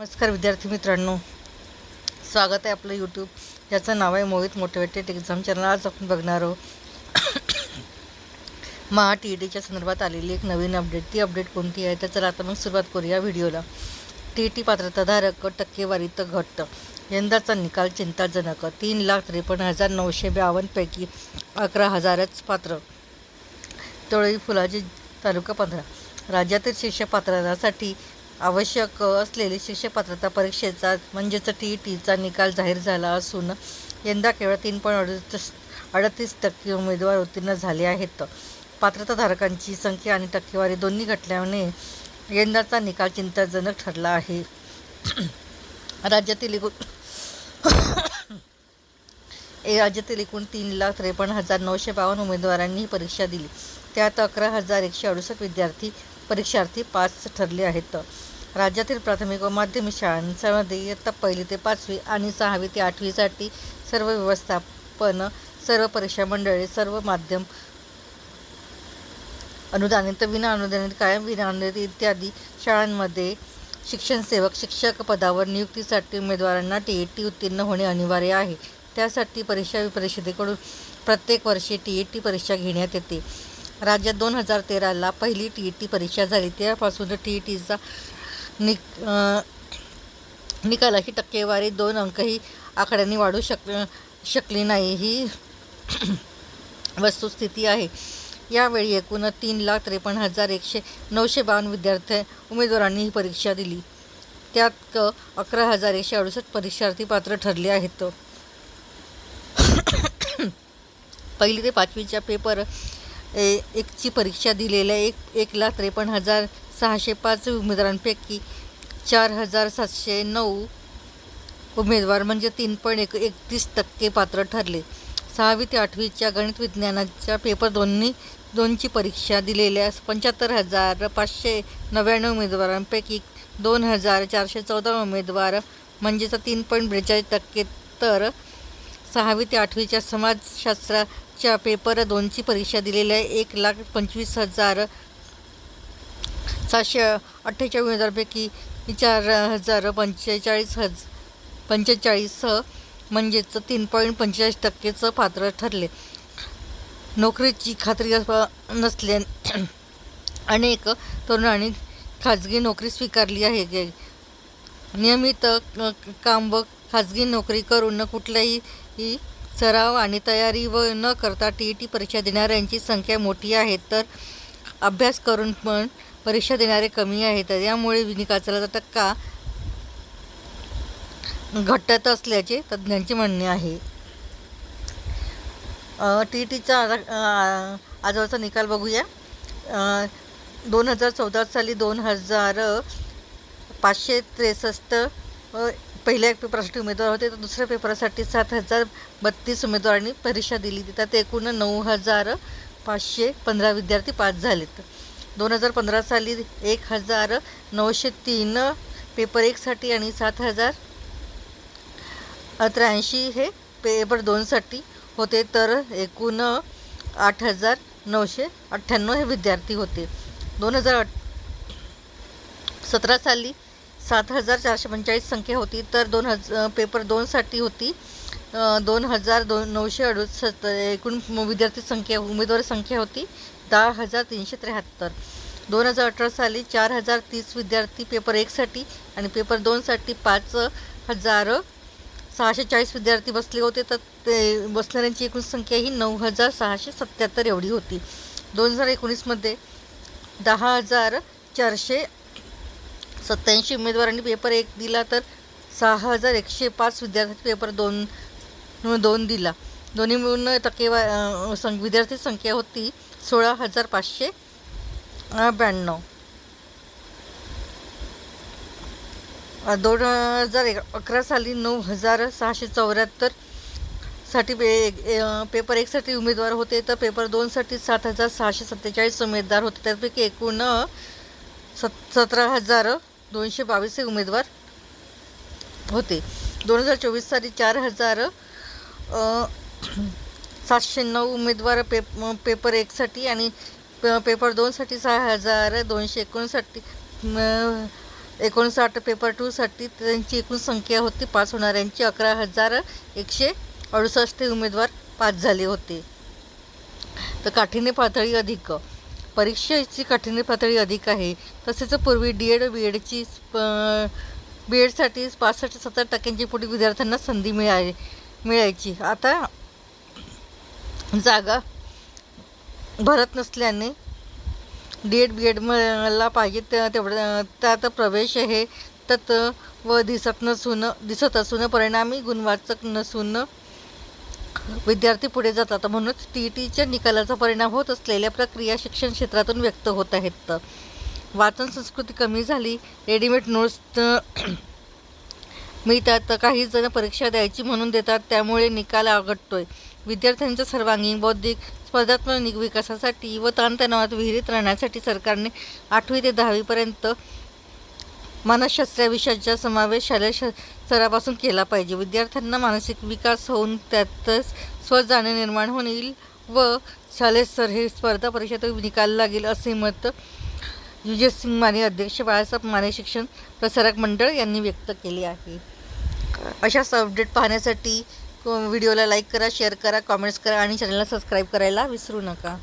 नमस्कार विद्यार्थी मित्रांनो, स्वागत आहे आपलं यूट्यूब ज्याचं नाव आहे मोहित मोटिवेटेड एक्झाम चॅनल। आज आपण बघणार आहोत महा TETच्या संदर्भात आलेली एक नवीन अपडेट। ती अपडेट कोणती आहे तर चला आता मग सुरुवात करूया व्हिडिओला। TET पात्रताधारक टक्केवारीत घट, यंदाचा निकाल चिंताजनक। 3,53,952 पैकी 11,000च पात्र। तळई फुलाची तालुका 15। राज्यातील शिक्षक पात्रतासाठी आवश्यक असलेली शिक्षक पात्रता परीक्षेचा म्हणजेच TETचा निकाल जाहीर झाला असून यंदा केवळ 3.38% उमेदवार उत्तीर्ण झाले आहेत। पात्रताधारकांची संख्या आणि टक्केवारी दोन्ही घटल्याने यंदाचा निकाल चिंताजनक ठरला आहे। राज्यातील एकूण 3,53,952 उमेदवारांनी ही परीक्षा दिली। त्यात 11,168 विद्यार्थी परीक्षार्थी पास ठरले आहेत। राज्यातील प्राथमिक व माध्यमिक शाळांमध्ये इयत्ता 1ली ते 5वी आणि 6वी ते 8वीसाठी सर्व व्यवस्थापन, सर्व परीक्षा मंडळे, सर्व माध्यम अनुदानित, विना अनुदानित, कायम विना अनुदानित इत्यादी शाळांमध्ये शिक्षण सेवक शिक्षक पदावर नियुक्तीसाठी उमेदवारांना TET उत्तीर्ण होणे अनिवार्य आहे। त्यासाठी परिषदेकडून प्रत्येक वर्षी TET परीक्षा घेण्यात येते। राज्यात 2013ला पहिली TET परीक्षा झाली। तेव्हापासून TETचा निकालाची टक्केवारी 2 अंकही आकड्यांनी वाढू शकली नाही, ही वस्तुस्थिती आहे। यावेळी एकूण 3,53,952 उमेदवारांनी ही परीक्षा दिली। त्यात 11,168 परीक्षार्थी पात्र ठरले आहेत। 1ली ते 5वीच्या पेपर 1ची परीक्षा दिलेल्या 1,53,605 उमेदवारांपैकी 4,709 उमेदवार म्हणजे 3.31% पात्र ठरले। 6वी ते 8वीच्या गणित विज्ञानाच्या पेपर 2ची परीक्षा दिलेल्या 75,599 उमेदवारांपैकी 2,414 उमेदवार म्हणजे 3.42%, तर 6वी ते 8वीच्या समाजशास्त्राच्या पेपर 2ची परीक्षा दिलेल्या 1,25,748 उमेदवारांपैकी 4,045 म्हणजेच 3.45%च पात्र ठरले। नोकरीची खात्री नसल्याने अनेक तरुणांनी खाजगी नोकरी स्वीकारली आहे। नियमित काम व खाजगी नोकरी करून कुठलाही सराव आणि तयारी न करता TET परीक्षा देणाऱ्यांची संख्या मोठी आहे, तर अभ्यास करून पण परीक्षा देणारे कमी आहेत। यामुळे निकालाचा टक्का घटत असल्याचे तज्ज्ञांचे म्हणणे आहे। TETचा आजवरचा निकाल बघूया। 2014 साली 2,563 पहिल्या पेपरसाठी उमेदवार होते, तर दुसऱ्या पेपरसाठी 7,032 उमेदवारांनी परीक्षा दिली। त्यात एकूण 9,515 विद्यार्थी पास झालेत। 2015 साली 1,903 पेपर 1साठी आणि 7,083 हे पेपर 2साठी होते, तर एकूण 8,998 हे विद्यार्थी होते। 2017 साली 7,445 संख्या होती, तर पेपर 2साठी होती 2,968। एकूण उमेदवारी संख्या होती 10,373। 2018 साली 4,030 विद्यार्थी पेपर 1साठी आणि पेपर 2साठी 5,640 विद्यार्थी बसले होते, तर ते बसणाऱ्यांची एकूण संख्या ही 9,677 एवढी होती। 2019मध्ये 10,487 उमेदवारांनी पेपर 1 दिला, तर 6,105 विद्यार्थी पेपर 2 दिला। दोन्ही मिळून विद्यार्थी संख्या होती 16,592। 2011 साली 9,674 साठी पेपर 1साठी उमेदवार होते, तर पेपर 2साठी 7,647 उमेदवार होते। त्यापैकी एकूण 17,222 उमेदवार होते। 2024 साली 4,709 उमेदवार पेपर 1साठी आणि पेपर 2साठी 6,259 59 पेपर 2साठी त्यांची एकूण संख्या होती. पास होणाऱ्यांची 11,168 उमेदवार पास झाले होते. तर काठिण्य पातळी अधिक, परीक्षेची काठिण्य पातळी अधिक आहे. तसेच पूर्वी बी एडसाठी 65-70% पुढे विद्यार्थ्यांना संधी मिळायची. आता जागा भरत नसल्याने D.Ed. B.Ed. मला पाहिजे तेवढं त्यात प्रवेश हे तत्व दिसत असून परिणामी गुणवाचक नसून विद्यार्थी पुढे जातात. म्हणूनच TETच्या निकालाचा परिणाम होत असलेल्या प्रक्रिया शिक्षण क्षेत्रातून व्यक्त होत आहेत. वाचन संस्कृती कमी झाली, रेडीमेड नोट्स मिळतात, काही जण परीक्षा द्यायची म्हणून देतात, त्यामुळे निकाल अवघडतोय. विद्यार्थ्यांच्या सर्वांगीण बौद्धिक स्पर्धात्मक विकासासाठी व ताणतणावात विहिरीत राहण्यासाठी सरकारने 8वी ते 10वीपर्यंत मानसशास्त्र या विषयाचा समावेश शालेय स्तरापासून केला पाहिजे. विद्यार्थ्यांना मानसिक विकास होऊन त्यातच स्वजाणीव निर्माण होईल व शालेय स्तर हे स्पर्धा परीक्षेत निकाल लागेल असे मत UGS सिंग माने अध्यक्ष बाळासाहेब माने शिक्षण प्रसारक मंडळ यांनी व्यक्त केले आहे. अशाच अपडेट पाहण्यासाठी व्हिडिओला लाईक करा, शेअर करा, कॉमेंट्स करा आणि चॅनलला सबस्क्राईब करायला विसरू नका.